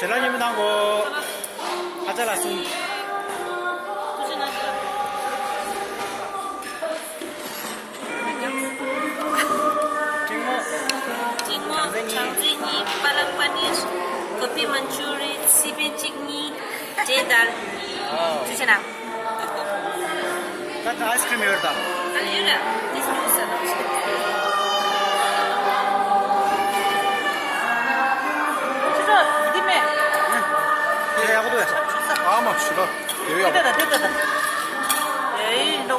젤라님은 하고 하자라 숨. Chanzini, palak panis, kopi manchuri, sipin chikni, jedal. Sisena. 나 아이스크림 여기다. A니 yura, dismiusa da uske. Şurada, değil mi? 그래 하고도 해. 아마 싫어. 여기가 Dedede. Ey, no.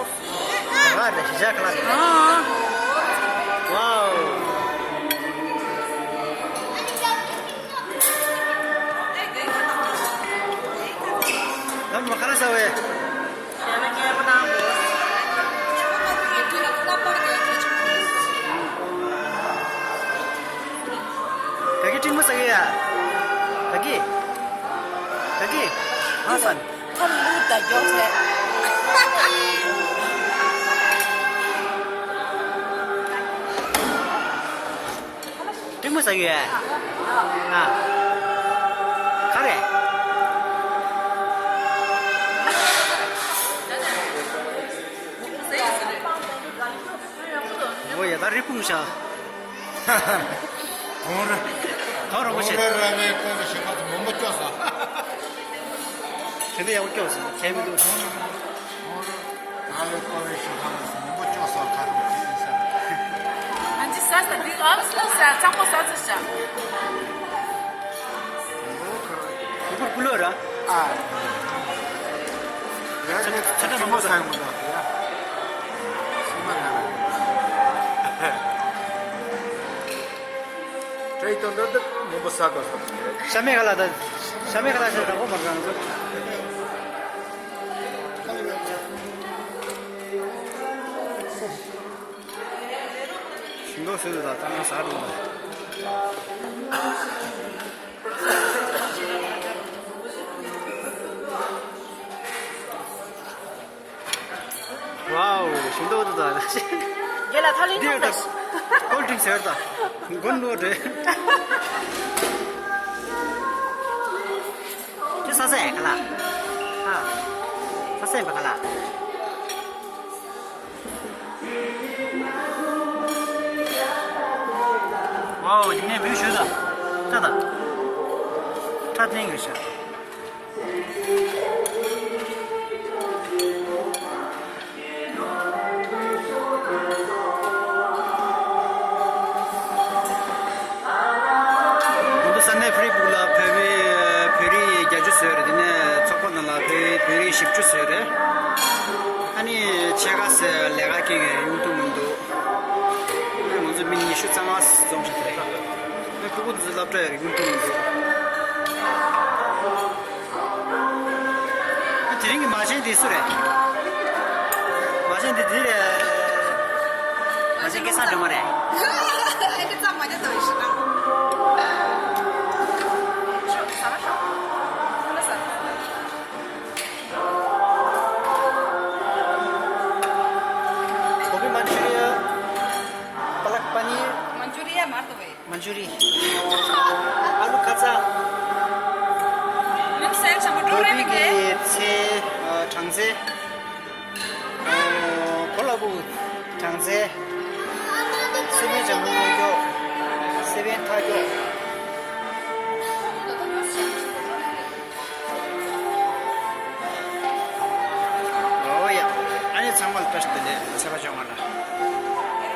Var da sıcaklar. Aa. 와우. 난 마카라사 왜? Yana kaya bana. 여기 팀 무사기야. 여기. 하산. Kan luda jose. 팀 무사기야. 아. 가래. 뭐야, 나 리풍샤. 더러 보시. 오래라면 거기 가서 못 먹겠어. 근데 야 웃겨 없어. 재미도. 아래 거기 가서 못 먹겠어. 가서 Antes sasa, bir ağustos çamur satışa. 이걸 불러라. 아. 내가 저는 좀 먹어. 사는 거다. 저희 또 너도 못 사고. 샤메 갈라다. 샤메 갈라다고 말하는 거. 신경 쓰도 다 땅에 싸는 거. 와우, 신도도다. Gel atalım mı? 디얼다. 콜드링스 열다. 건노데. 저 사세 갈라. 아. 사세 갈라. 와우, 이네 몇 시다. 자다. 차트 것이야. 모두 산내 프리불라 페리 자주스여르디네 초코나라 페리 십주스여르 아니 제가스 내가 기게 용도문도 먼저 미니 슈장아스 좀 싶다. 그것도 잡자 용도문도 드링이 마신데 있으래. 마신데 들에 마신 게 사는 말해. Это самое это точно. 고기 만추리야, 팔락파니, Manchuria martove. 만추리, 알루 카자, Yüksel çamur 고기기 체 장세, 콜라보 장세, 세비 전문교, 세비 타교. 오야, 아니 정말 맛있대. 제가 정말라.